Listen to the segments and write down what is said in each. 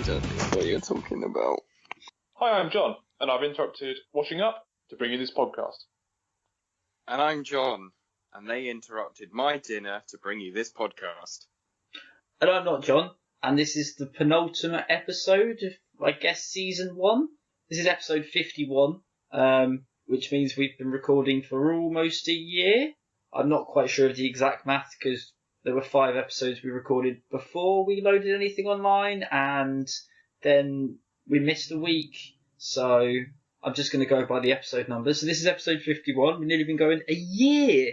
don't know what you're talking about. Hi, I'm John, and I've interrupted washing up to bring you this podcast. And I'm John, and they interrupted my dinner to bring you this podcast. And I'm not John, and this is the penultimate episode of, I guess, season 1. This is episode 51, which means we've been recording for almost a year. I'm not quite sure of the exact math because there were 5 episodes we recorded before we loaded anything online, and then we missed a week, so I'm just going to go by the episode numbers. So this is episode 51. We've nearly been going a year.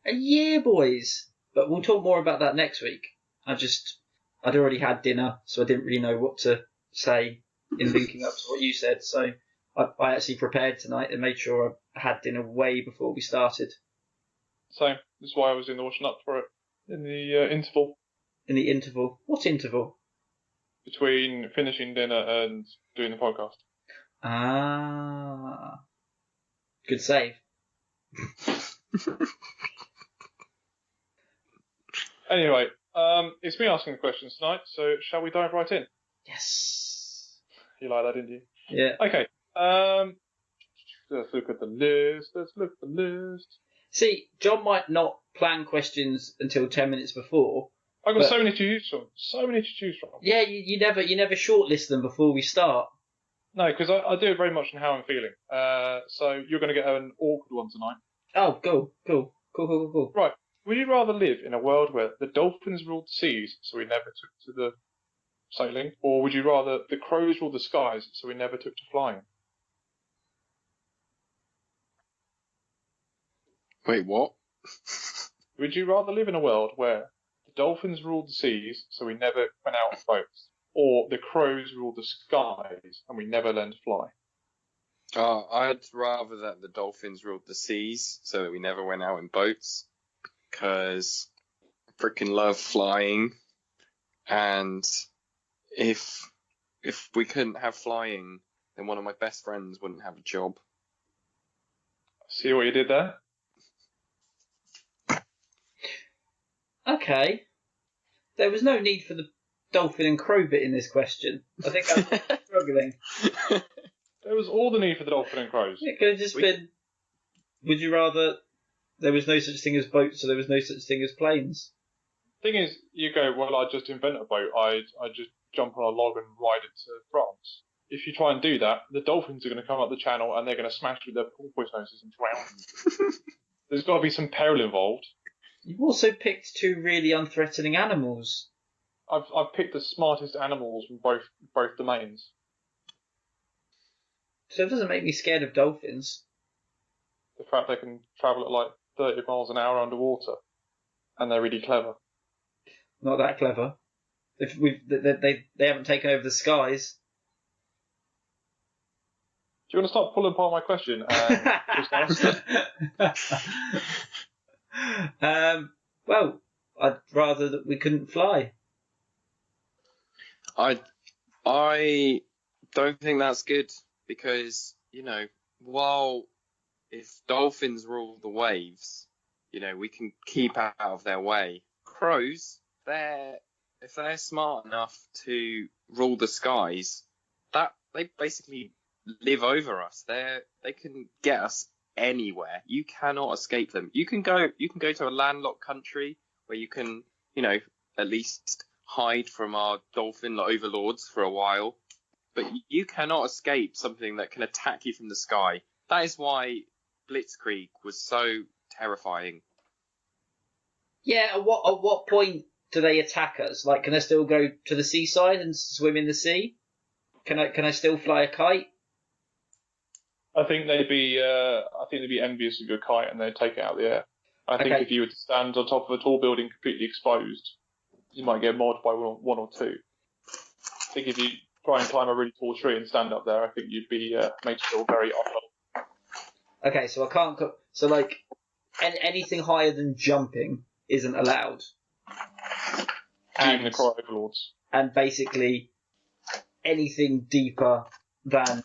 A year, boys. But we'll talk more about that next week. I'd already had dinner, so I didn't really know what to say in linking up to what you said. So I actually prepared tonight and made sure I had dinner way before we started. So, this is why I was doing the washing up for it in the interval. In the interval? What interval? Between finishing dinner and doing the podcast. Ah. Good save. Anyway, it's me asking the questions tonight, so shall we dive right in? Yes. You like that, didn't you? Yeah. Okay. Let's look at the list. See, John might not plan questions until 10 minutes before. I've got so many to choose from. Yeah, you never shortlist them before we start. No, because I do it very much on how I'm feeling. So you're going to get an awkward one tonight. Oh, cool. Right. Would you rather live in a world where the dolphins ruled the seas, so we never took to the sailing, or would you rather the crows ruled the skies, so we never took to flying? Wait, what? Would you rather live in a world where the dolphins ruled the seas, so we never went out on boats, or the crows ruled the skies, and we never learned to fly? I'd rather that the dolphins ruled the seas, so that we never went out in boats, because I freaking love flying, and if we couldn't have flying, then one of my best friends wouldn't have a job. See what you did there? Okay. There was no need for the dolphin and crow bit in this question. I think I'm struggling. There was all the need for the dolphin and crows. It could have just been, would you rather there was no such thing as boats, so there was no such thing as planes? Thing is, you go, well, I just invent a boat. I just jump on a log and ride it to France. If you try and do that, the dolphins are going to come up the channel and they're going to smash with their porpoise noses and drown you. There's got to be some peril involved. You've also picked 2 really unthreatening animals. I've picked the smartest animals from both domains. So it doesn't make me scared of dolphins. The fact they can travel at like 30 miles an hour underwater, and they're really clever. Not that clever. They haven't taken over the skies. Do you want to stop pulling apart my question and just answer? Well, I'd rather that we couldn't fly. I don't think that's good, because, while if dolphins rule the waves, we can keep out of their way. Crows, if they're smart enough to rule the skies, that they basically live over us. They can get us anywhere. You cannot escape them. You can go to a landlocked country where you can, at least hide from our dolphin overlords for a while, but you cannot escape something that can attack you from the sky. That is why Blitzkrieg was so terrifying. Yeah, at what point do they attack us? Like, can I still go to the seaside and swim in the sea? Can I still fly a kite? I think they'd be envious of your kite and they'd take it out of the air. I think if you were to stand on top of a tall building completely exposed, you might get mauled by one or two. I think if you try and climb a really tall tree and stand up there, I think you'd be made to feel very unwell. Okay, so I can't. So anything higher than jumping isn't allowed. Even the crow overlords. And basically anything deeper than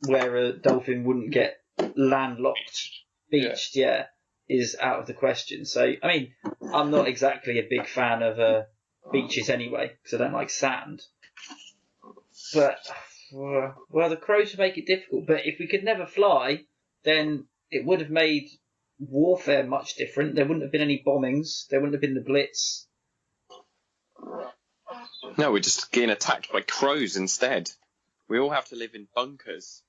where a dolphin wouldn't get landlocked, beached, is out of the question. So, I mean, I'm not exactly a big fan of beaches anyway, because I don't like sand. But, well, the crows would make it difficult. But if we could never fly, then it would have made warfare much different. There wouldn't have been any bombings. There wouldn't have been the Blitz. No, we're just getting attacked by crows instead. We all have to live in bunkers.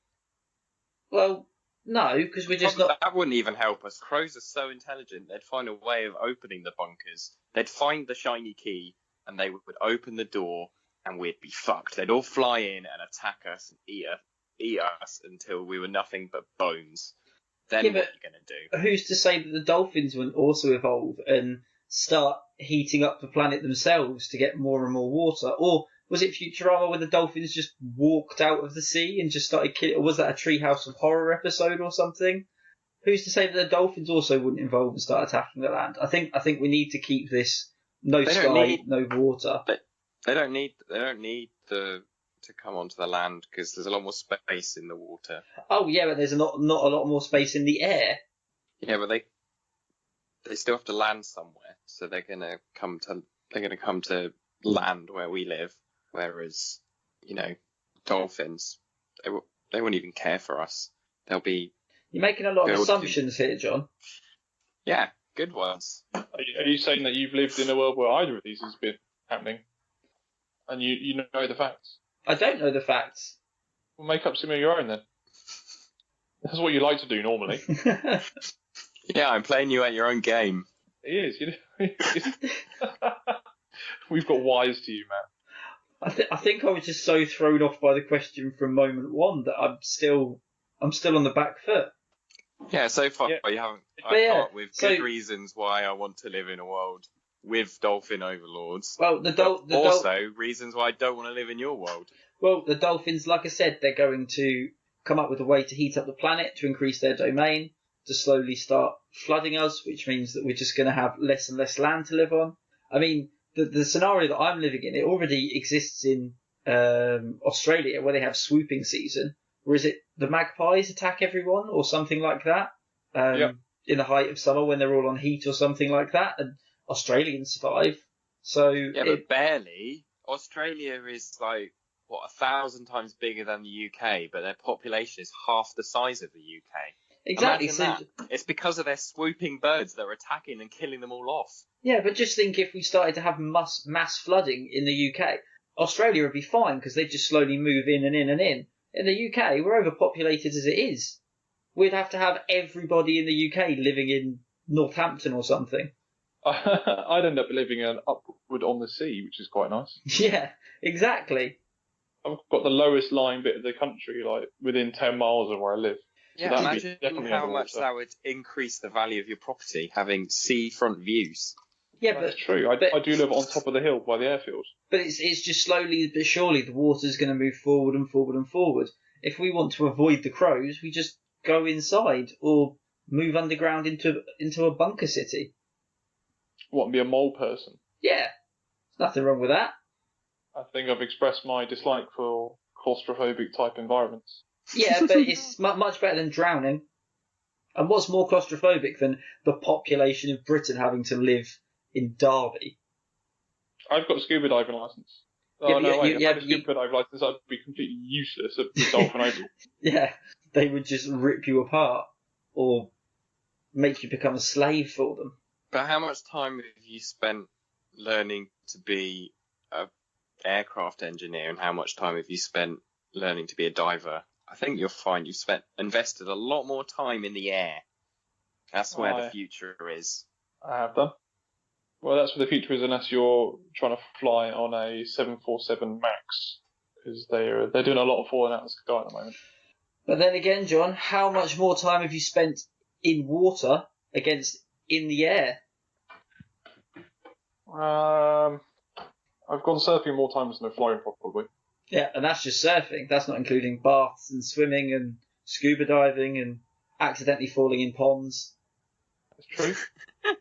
Well, no, because we're just not... That wouldn't even help us. Crows are so intelligent, they'd find a way of opening the bunkers. They'd find the shiny key, and they would open the door, and we'd be fucked. They'd all fly in and attack us and eat us until we were nothing but bones. Then what are you going to do? Who's to say that the dolphins wouldn't also evolve and start heating up the planet themselves to get more and more water? Or was it Futurama where the dolphins just walked out of the sea and just started killing? Or was that a Treehouse of Horror episode or something? Who's to say that the dolphins also wouldn't evolve and start attacking the land? I think we need to keep this no sky, no water. They don't need to come onto the land because there's a lot more space in the water. Oh yeah, but there's not a lot more space in the air. Yeah, but they still have to land somewhere, so they're gonna come to land where we live. Whereas, dolphins, they won't even care for us. They'll be. You're making a lot of assumptions here, John. Yeah, good ones. Are you saying that you've lived in a world where either of these has been happening, and you know the facts? I don't know the facts. Well, make up some of your own then. That's what you like to do normally. Yeah, I'm playing you at your own game. It is. We've got wise to you, Matt. I think I was just so thrown off by the question from moment one that I'm still on the back foot. Yeah, so far you haven't. I come up with good reasons why I want to live in a world with dolphin overlords. Well, also reasons why I don't want to live in your world. Well, the dolphins, like I said, they're going to come up with a way to heat up the planet to increase their domain, to slowly start flooding us, which means that we're just going to have less and less land to live on. I mean, the scenario that I'm living in, it already exists in Australia, where they have swooping season. Or is it the magpies attack everyone or something like that? In the height of summer when they're all on heat or something like that, and Australians survive. So but barely. Australia is 1,000 times bigger than the UK, but their population is half the size of the UK. Exactly. It's because of their swooping birds that are attacking and killing them all off. Yeah, but just think if we started to have mass flooding in the UK, Australia would be fine because they'd just slowly move in and in and in. In the UK, we're overpopulated as it is. We'd have to have everybody in the UK living in Northampton or something. I'd end up living upward on the sea, which is quite nice. Yeah, exactly. I've got the lowest lying bit of the country, within 10 miles of where I live. Yeah, so imagine how much that would increase the value of your property, having seafront views. Yeah, but that's true. I do live on top of the hill by the airfield. But it's just slowly but surely the water's going to move forward and forward and forward. If we want to avoid the crows, we just go inside or move underground into a bunker city. What, and be a mole person? Yeah, there's nothing wrong with that. I think I've expressed my dislike for claustrophobic type environments. Yeah, but it's much better than drowning. And what's more claustrophobic than the population of Britain having to live in Derby? I've got a scuba diving licence. If I had a scuba diving licence, I'd be completely useless at the dolphin oval. Yeah, they would just rip you apart or make you become a slave for them. But how much time have you spent learning to be an aircraft engineer, and how much time have you spent learning to be a diver? I think you'll find you've invested a lot more time in the air. That's where the future is. I have done. Well, that's where the future is, unless you're trying to fly on a 747 MAX, because they're doing a lot of falling out of the sky at the moment. But then again, John, how much more time have you spent in water against in the air? I've gone surfing more times than I've flown, probably. Yeah, and that's just surfing. That's not including baths and swimming and scuba diving and accidentally falling in ponds. That's true.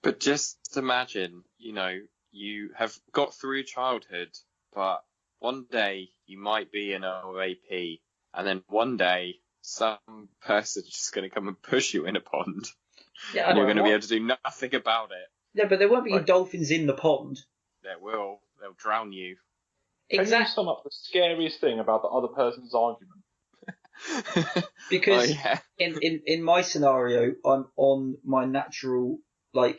But just imagine, you have got through childhood, but one day you might be an OAP, and then one day some person's just going to come and push you in a pond. Yeah, and you're going to be able to do nothing about it. Yeah, but there won't be dolphins in the pond. There will. they'll drown you. Can you sum up the scariest thing about the other person's argument? Because Oh, yeah. in my scenario, I'm on my natural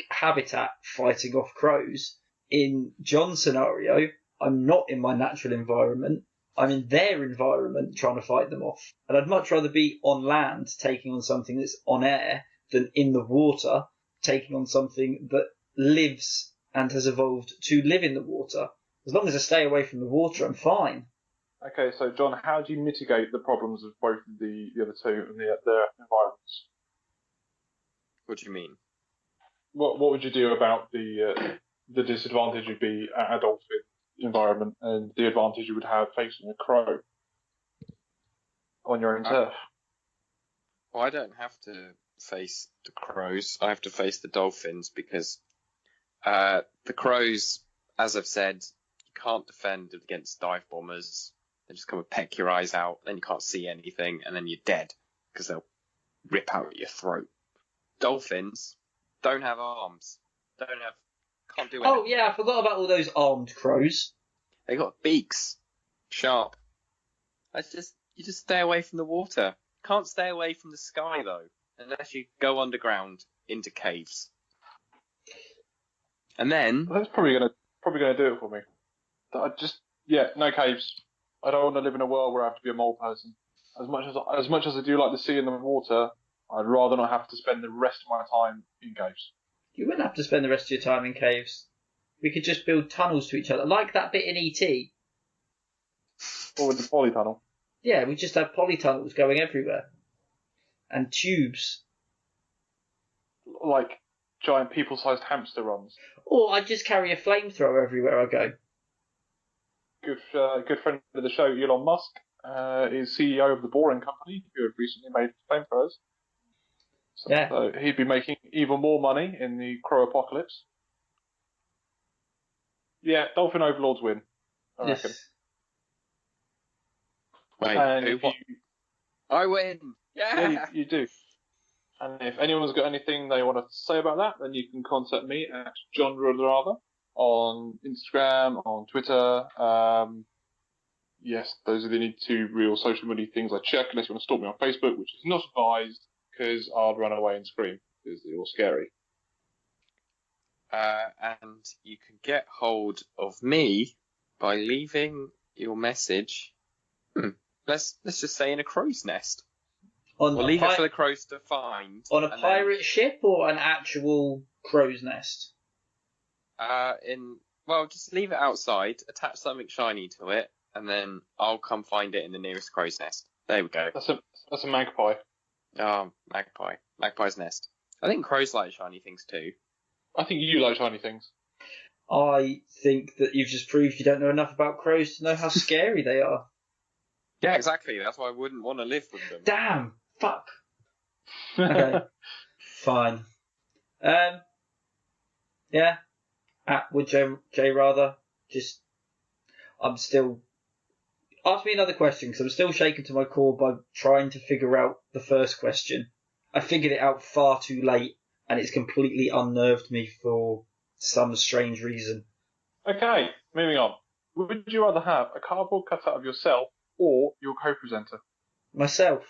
habitat fighting off crows. In John's scenario, I'm not in my natural environment. I'm in their environment trying to fight them off. And I'd much rather be on land taking on something that's on air than in the water taking on something that lives and has evolved to live in the water. As long as I stay away from the water, I'm fine. Okay, so John, how do you mitigate the problems of both the other two and their environments? What do you mean? What would you do about the disadvantage would be a dolphin environment and the advantage you would have facing a crow on your own turf? Well, I don't have to face the crows. I have to face the dolphins because the crows, as I've said, you can't defend against dive bombers. They just come and peck your eyes out, then you can't see anything, and then you're dead because they'll rip out your throat. Dolphins don't have arms. Can't do anything. Oh yeah, I forgot about all those armed crows. They got beaks, sharp. You just stay away from the water. Can't stay away from the sky though, unless you go underground into caves. And then That's probably gonna do it for me. No caves. I don't want to live in a world where I have to be a mole person. As much as I do like the sea and the water, I'd rather not have to spend the rest of my time in caves. You wouldn't have to spend the rest of your time in caves. We could just build tunnels to each other, like that bit in E.T. Or with the polytunnel. Yeah, we just have polytunnels going everywhere. And tubes. Like giant people-sized hamster runs. Or I'd just carry a flamethrower everywhere I go. Good friend of the show, Elon Musk, is CEO of the Boring Company, who have recently made flamethrowers. So he'd be making even more money in the crow apocalypse. Yeah, dolphin overlords win, I reckon. Wait, and I win! Yeah, you do. And if anyone's got anything they want to say about that, then you can contact me at John Rudrava on Instagram, on Twitter. Yes, those are the only two real social media things I check, unless you want to stalk me on Facebook, which is not advised, because I'd run away and scream, because you're scary. And you can get hold of me by leaving your message. Let's just say in a crow's nest. We'll leave it for the crows to find. On a pirate ship or an actual crow's nest? Just leave it outside, attach something shiny to it, and then I'll come find it in the nearest crow's nest. There we go. That's a magpie. Oh, magpie. Magpie's nest. I think crows like shiny things too. I think you like shiny things. I think that you've just proved you don't know enough about crows to know how scary they are. Yeah, exactly. That's why I wouldn't want to live with them. Damn! Fuck. Okay. Fine. Yeah. At Would J rather. I'm still. Ask me another question, because I'm still shaken to my core by trying to figure out the first question. I figured it out far too late, and it's completely unnerved me for some strange reason. Okay, moving on. Would you rather have a cardboard cutout of yourself or your co-presenter? Myself.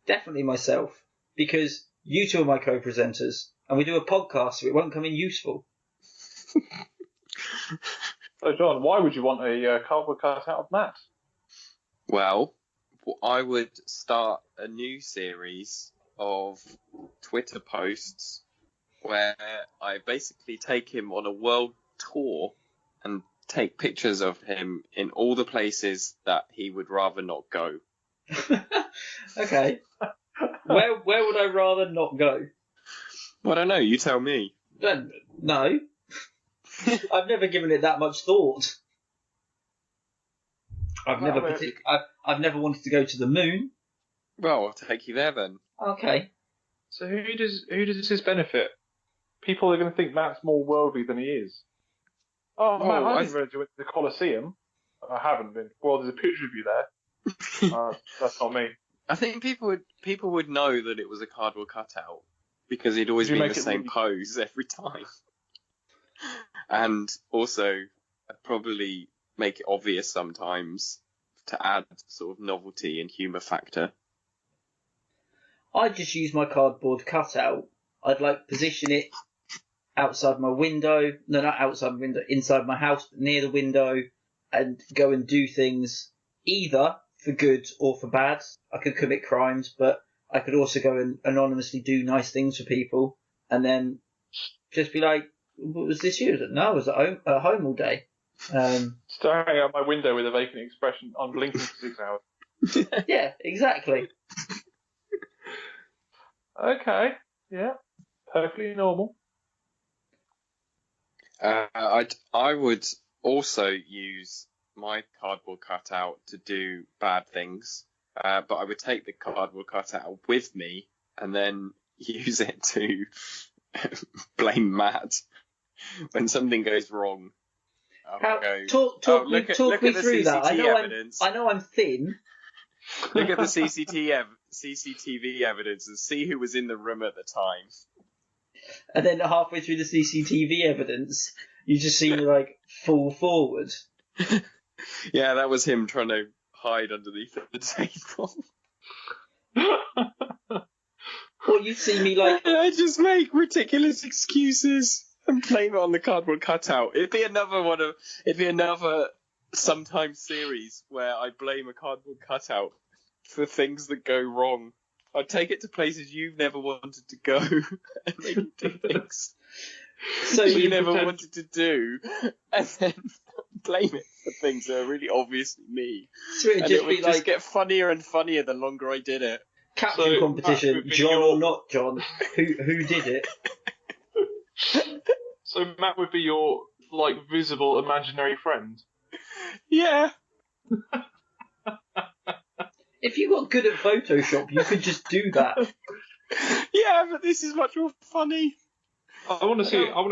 Definitely myself. Because you two are my co-presenters, and we do a podcast, so it won't come in useful. So, John, why would you want a cardboard cutout of Matt? Well, I would start a new series of Twitter posts where I basically take him on a world tour and take pictures of him in all the places that he would rather not go. Okay. Where would I rather not go? Well, I don't know. You tell me. No. I've never given it that much thought. I've never wanted to go to the moon. Well, I'll take you there then. Okay. So who does this benefit? People are going to think Matt's more worldly than he is. Oh, Matt, I didn't realise you went to the Colosseum. I haven't been. Well, there's a picture of you there. That's not me. I think people would know that it was a cardboard cutout because he'd always be in the same pose every time. And also, I'd probably make it obvious sometimes to add sort of novelty and humour factor. I'd just use my cardboard cutout. I'd like position it outside my window. No, not outside my window, inside my house, but near the window, and go and do things either for good or for bad. I could commit crimes, but I could also go and anonymously do nice things for people, and then just be like, "What was this you?" No, I was at home all day. Staring out my window with a vacant expression, unblinking for 6 hours. Yeah, exactly. Okay, yeah, perfectly normal. I would also use my cardboard cutout to do bad things, but I would take the cardboard cutout with me and then use it to blame Matt when something goes wrong. Talk me through that. I know I'm thin. Look at the CCTV evidence and see who was in the room at the time. And then halfway through the CCTV evidence, you just see me like fall forward. Yeah, that was him trying to hide underneath the table. Or you'd see me like... I just make ridiculous excuses and blame it on the cardboard cutout. It'd be another sometimes series where I blame a cardboard cutout for things that go wrong. I'd take it to places you've never wanted to go and make you do things so you never wanted to do, and then blame it for things that are really obviously me. So it'd just be just get funnier and funnier the longer I did it. Caption competition, John or not John? Who did it? So Matt would be your visible imaginary friend. Yeah. If you got good at Photoshop, you could just do that. Yeah, but this is much more funny. I want to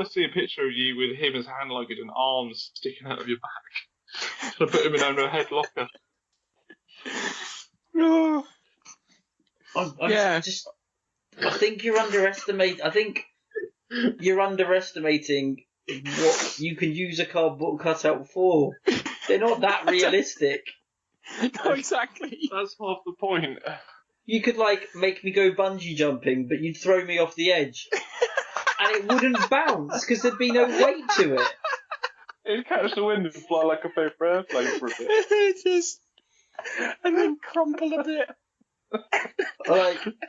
see a picture of you with him as hand luggage and arms sticking out of your back. To put him in under a head locker. Oh. I think you're underestimating what you can use a cardboard cutout for. They're not that realistic. No, exactly. That's half the point. You could make me go bungee jumping, but you'd throw me off the edge. And it wouldn't bounce because there'd be no weight to it. It'd catch the wind and fly like a paper airplane for a bit. And then crumple a bit.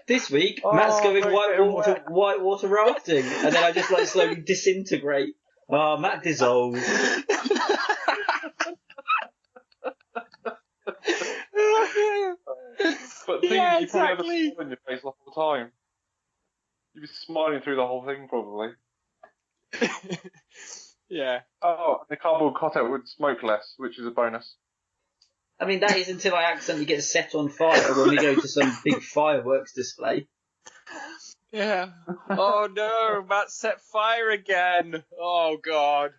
This week, Matt's going whitewater rafting, and then I just slowly disintegrate. Matt dissolves. But yeah, you probably have a exactly. smile on your face all the time. You'd be smiling through the whole thing, probably. Yeah. Oh, the cardboard cutout would smoke less, which is a bonus. I mean, that is until I accidentally get set on fire when we go to some big fireworks display. Yeah. Oh no, Matt set fire again. Oh God.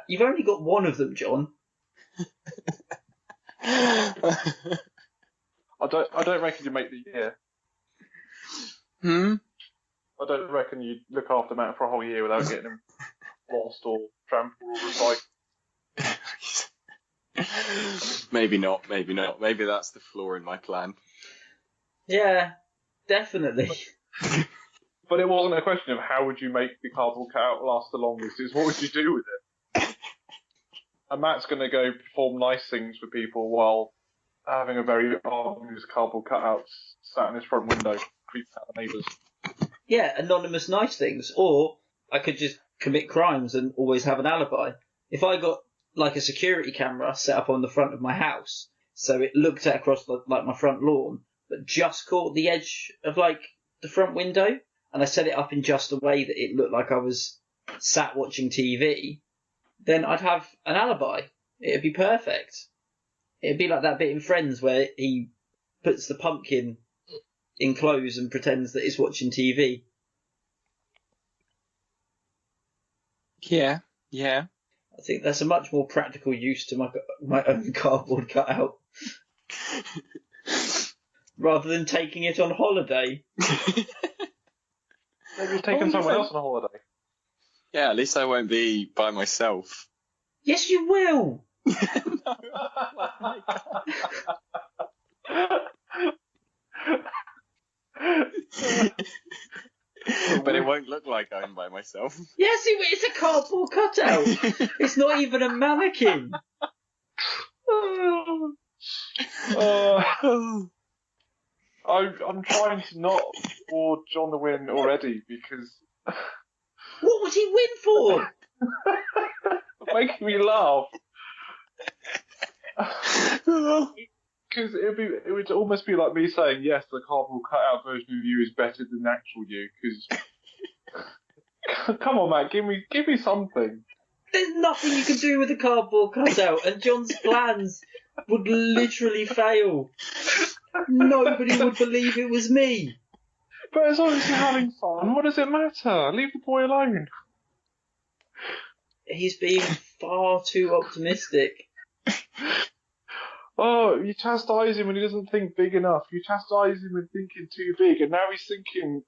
You've only got one of them, John. I don't reckon you make the year. I don't reckon you'd look after Matt for a whole year without getting him lost or trampled or recycled. Maybe not. Maybe that's the flaw in my plan. Yeah, definitely. But it wasn't a question of how would you make the cardboard cutout last the longest, it's what would you do with it? And Matt's going to go perform nice things for people while having a very obvious cardboard cutout sat in his front window, creeping out the neighbours. Yeah, anonymous nice things. Or I could just commit crimes and always have an alibi. If I got a security camera set up on the front of my house, so it looked at across my front lawn, but just caught the edge of the front window, and I set it up in just a way that it looked like I was sat watching TV, then I'd have an alibi. It'd be perfect. It'd be like that bit in Friends where he puts the pumpkin in clothes and pretends that it's watching TV. Yeah. I think that's a much more practical use to my own cardboard cutout. Rather than taking it on holiday. Maybe you're taking someone else on a holiday. Yeah, at least I won't be by myself. Yes, you will. No, but it won't look like I'm by myself. Yes, it's a cardboard cutout. It's not even a mannequin. I'm trying to not award John the win already because What would he win for? making me laugh. Because it would almost be like me saying, yes, the cardboard cutout version of you is better than the actual you. Because come on, Matt, give me something. There's nothing you can do with a cardboard cutout, and John's plans would literally fail. Nobody would believe it was me. But as long as you're having fun, what does it matter? Leave the boy alone. He's being far too optimistic. Oh, you chastise him when he doesn't think big enough. You chastise him when thinking too big, and now he's thinking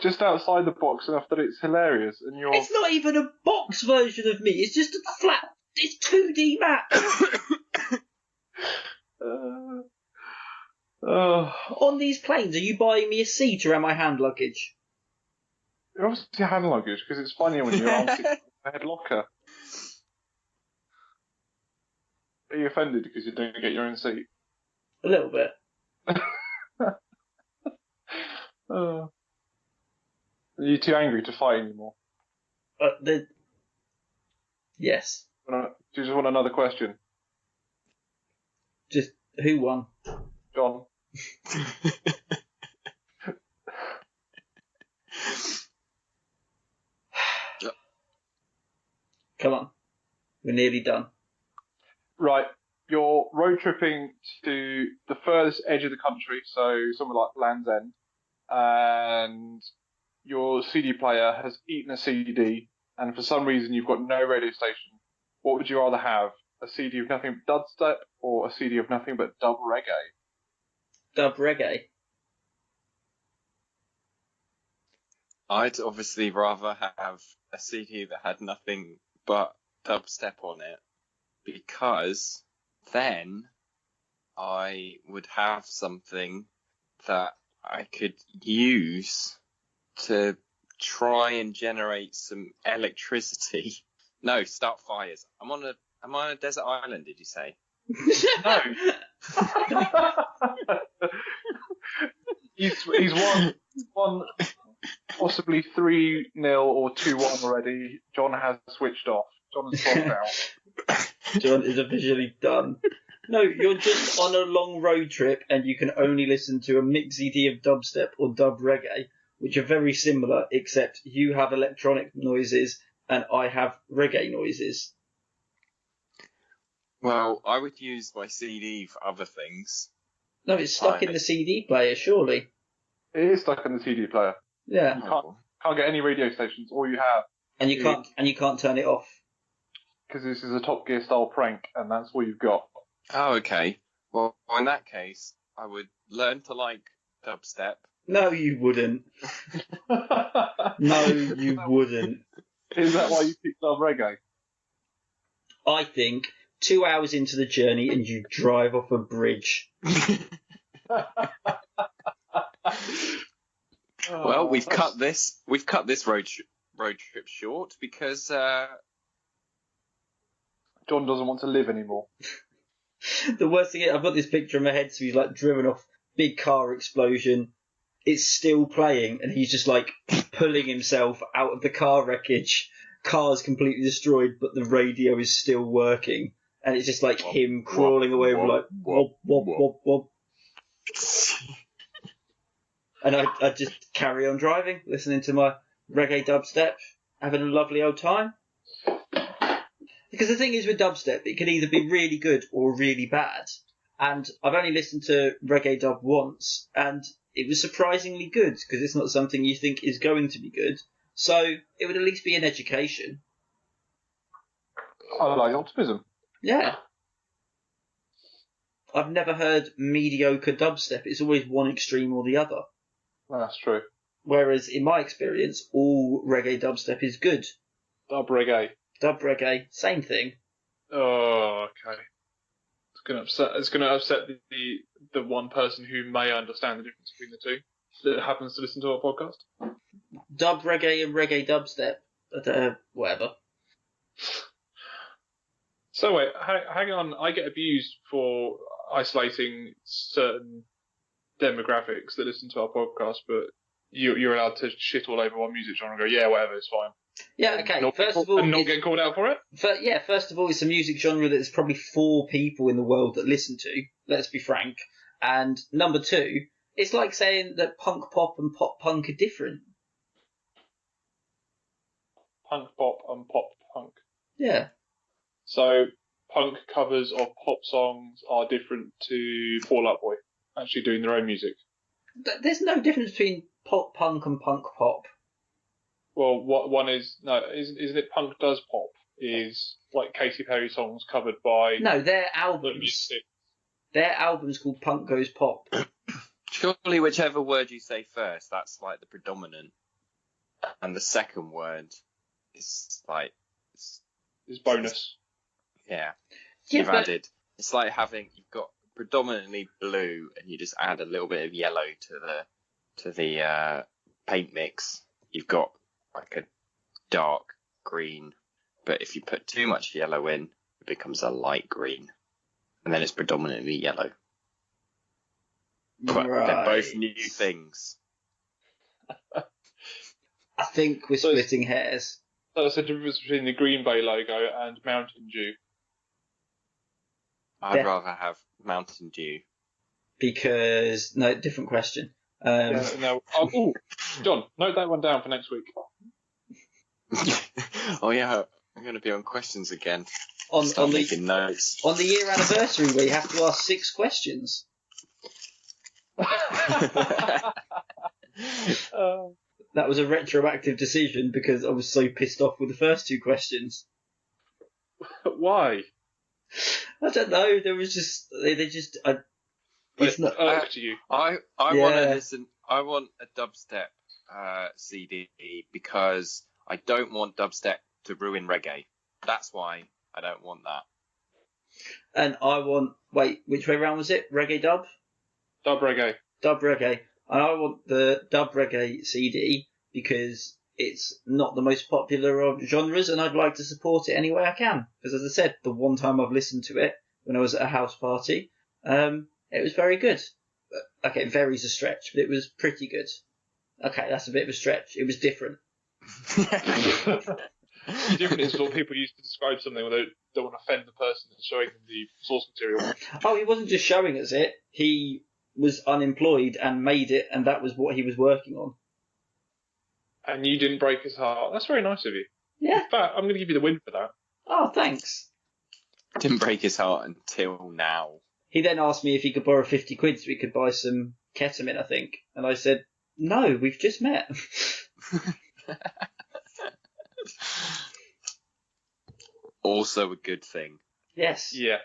just outside the box enough that it's hilarious. And you're. It's not even a box version of me. It's just a flat. It's 2D map. On these planes, are you buying me a seat around my hand luggage? You're obviously hand luggage because it's funnier when you're on a head locker. Are you offended because you don't get your own seat? A little bit. Are you too angry to fight anymore? Yes. Do you just want another question? Just who won? John. Come on. We're nearly done. Right. You're road tripping to the furthest edge of the country, so somewhere like Land's End, and your CD player has eaten a CD, and for some reason you've got no radio station. What would you rather have? A CD of nothing but dubstep or a CD of nothing but dub reggae? Dub reggae. I'd obviously rather have a CD that had nothing but dubstep on it, because then I would have something that I could use to try and generate some electricity. No, start fires. Am I on a desert island, did you say? No. he's won possibly 3-0 or 2-1 already. John has switched off. John has clocked out. John is officially done. No, you're just on a long road trip and you can only listen to a mix CD of dubstep or dub reggae, which are very similar, except you have electronic noises and I have reggae noises. Well, I would use my CD for other things. No, it's stuck in the CD player, surely. It is stuck in the CD player. Yeah. You can't get any radio stations. All you have. And you can't turn it off. Because this is a Top Gear style prank, and that's all you've got. Oh, okay. Well, in that case, I would learn to like dubstep. No, you wouldn't. No, you wouldn't. Is that why you picked up reggae? I think 2 hours into the journey and you drive off a bridge. Well, we've cut this road trip short because John doesn't want to live anymore. The worst thing is, I've got this picture in my head, so he's like driven off, big car explosion. It's still playing, and he's just like pulling himself out of the car wreckage. Car's completely destroyed, but the radio is still working, and it's just like him crawling away with like wop wop wop wop. And I just carry on driving, listening to my reggae dubstep, having a lovely old time. Because the thing is with dubstep, it can either be really good or really bad. And I've only listened to reggae dub once, and it was surprisingly good, because it's not something you think is going to be good. So it would at least be an education. I like optimism. Yeah. I've never heard mediocre dubstep. It's always one extreme or the other. That's true. Whereas in my experience, all reggae dubstep is good. Dub reggae. Dub reggae, same thing. Oh, okay. It's gonna upset the one person who may understand the difference between the two that happens to listen to our podcast. Dub reggae and reggae dubstep. Whatever. So wait, hang on. I get abused for isolating certain demographics that listen to our podcast, but you're allowed to shit all over one music genre and go, yeah, whatever, it's fine. Yeah, okay. Not getting called out for it? First of all, it's a music genre that there's probably 4 people in the world that listen to, let's be frank. And number 2, it's like saying that punk pop and pop punk are different. Punk pop and pop punk. Yeah. So punk covers of pop songs are different to Fall Out Boy actually doing their own music. There's no difference between pop punk and punk pop. Well, what one is no, isn't it? Punk Does Pop is like Katy Perry songs covered by No, their the albums. music. Their album's called Punk Goes Pop. Surely whichever word you say first, that's like the predominant. And the second word is like... Is bonus. Yeah. Yeah, You've but added... It's like you've got predominantly blue and you just add a little bit of yellow to the paint mix. You've got like a dark green. But if you put too much yellow in, it becomes a light green. And then it's predominantly yellow. But they're both new things. I think we're splitting hairs. So that's the difference between the Green Bay logo and Mountain Dew. I'd rather have Mountain Dew. Because, no, different question. John, note that one down for next week. Oh yeah, I'm going to be on questions again. On making notes. On the year anniversary, we have to ask 6 questions. That was a retroactive decision because I was so pissed off with the first 2 questions. Why? I don't know. There was just it's not irked you. I want to listen. I want a dubstep CD because I don't want dubstep to ruin reggae. That's why I don't want that. And I want... Wait, which way round was it? Reggae dub? Dub reggae. Dub reggae. And I want the dub reggae CD because it's not the most popular of genres and I'd like to support it any way I can. Because as I said, the one time I've listened to it, when I was at a house party, it was very good. Okay, vary's a stretch, but it was pretty good. Okay, that's a bit of a stretch. It was different. Different is what people use to describe something where they don't want to offend the person that's showing them the source material. Oh, he wasn't just showing us it. He was unemployed and made it, and that was what he was working on. And you didn't break his heart. That's very nice of you. Yeah. In fact, I'm going to give you the win for that. Oh, thanks. Didn't break his heart until now. He then asked me if he could borrow 50 quid so we could buy some ketamine, I think. And I said, no, we've just met. Also a good thing. Yes. Yeah.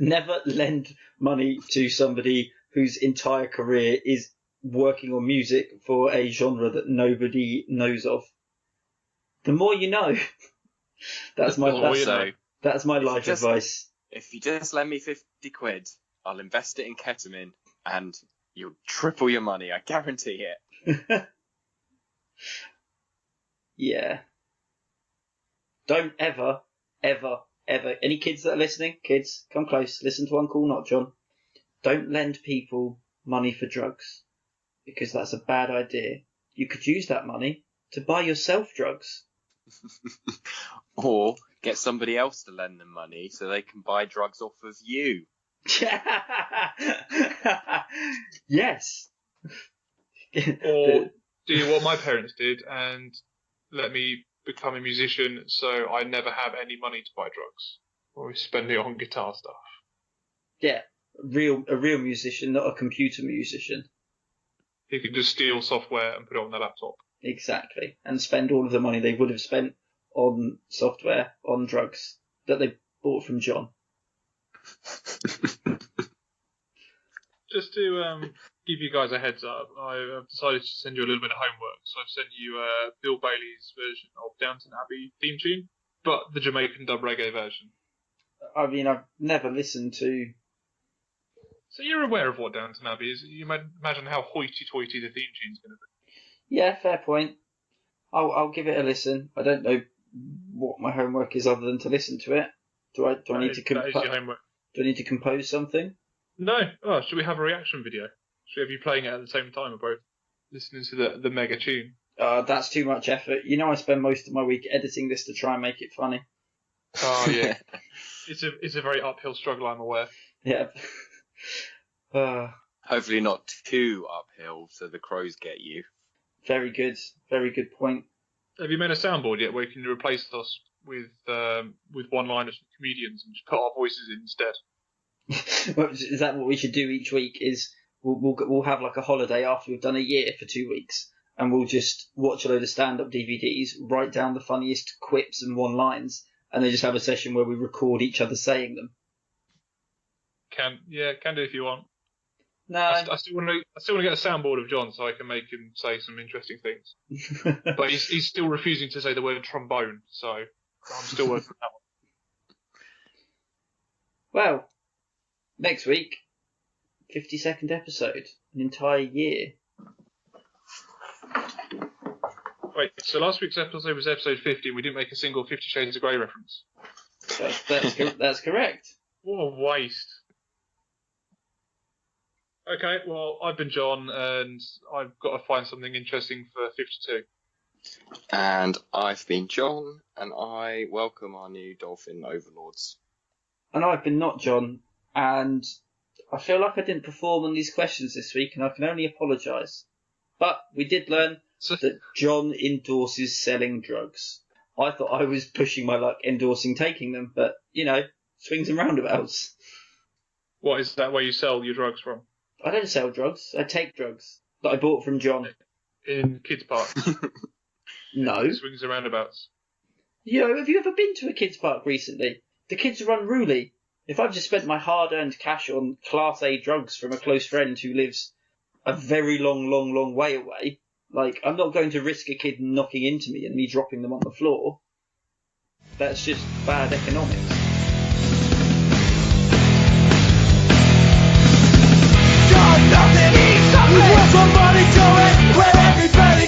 Never lend money to somebody whose entire career is working on music for a genre that nobody knows of. The more you know. That's my life advice. If you just lend me 50 quid, I'll invest it in ketamine and you'll triple your money. I guarantee it. Yeah. Don't ever, any kids that are listening, kids, come close, listen to Uncle Not John. Don't lend people money for drugs, because that's a bad idea. You could use that money to buy yourself drugs. Or get somebody else to lend them money so they can buy drugs off of you. Yes. Or do what my parents did and let me become a musician so I never have any money to buy drugs. Or we spend it on guitar stuff. Yeah, a real musician, not a computer musician. He could just steal software and put it on their laptop. Exactly. And spend all of the money they would have spent on software, on drugs, that they bought from John. Just to give you guys a heads up, I've decided to send you a little bit of homework. So I've sent you Bill Bailey's version of Downton Abbey theme tune. but the Jamaican dub reggae version. I mean, I've never listened to. So you're aware of what Downton Abbey is. You imagine how hoity-toity the theme tune's going to be. Yeah, fair point. I'll give it a listen. I don't know what my homework is other than to listen to it. Do I need to that is your homework. Do I need to compose something? No. Oh, should we have a reaction video? Should we have you playing it at the same time, or both listening to the mega tune? That's too much effort. You know, I spend most of my week editing this to try and make it funny. Oh yeah, it's a very uphill struggle. I'm aware. Yeah. Hopefully not too uphill, so the crows get you. Very good point. Have you made a soundboard yet where you can replace us with one-liners from comedians and just put our voices in instead? Is that what we should do each week? Is we'll have like a holiday after we've done a year for 2 weeks, and we'll just watch a load of stand-up DVDs, write down the funniest quips and one-lines, and then just have a session where we record each other saying them. Can do if you want. No, I still want to get a soundboard of John so I can make him say some interesting things. But he's still refusing to say the word trombone, so I'm still working on that one. Well, next week, 52nd episode, an entire year. Wait, so last week's episode was episode 50 and we didn't make a single 50 Shades of Grey reference? That's correct. What a waste. Okay, well, I've been John, and I've got to find something interesting for 52. And I've been John, and I welcome our new dolphin overlords. And I've been not John, and I feel like I didn't perform on these questions this week, and I can only apologise. But we did learn that John endorses selling drugs. I thought I was pushing my luck endorsing taking them, but, swings and roundabouts. What, is that where you sell your drugs from? I don't sell drugs. I take drugs that I bought from John. In Kids Park? No. Swings and roundabouts. Have you ever been to a kids park recently? The kids are unruly. If I've just spent my hard-earned cash on Class A drugs from a close friend who lives a very long way away, I'm not going to risk a kid knocking into me and me dropping them on the floor. That's just bad economics. Nothing, somebody do it, where everybody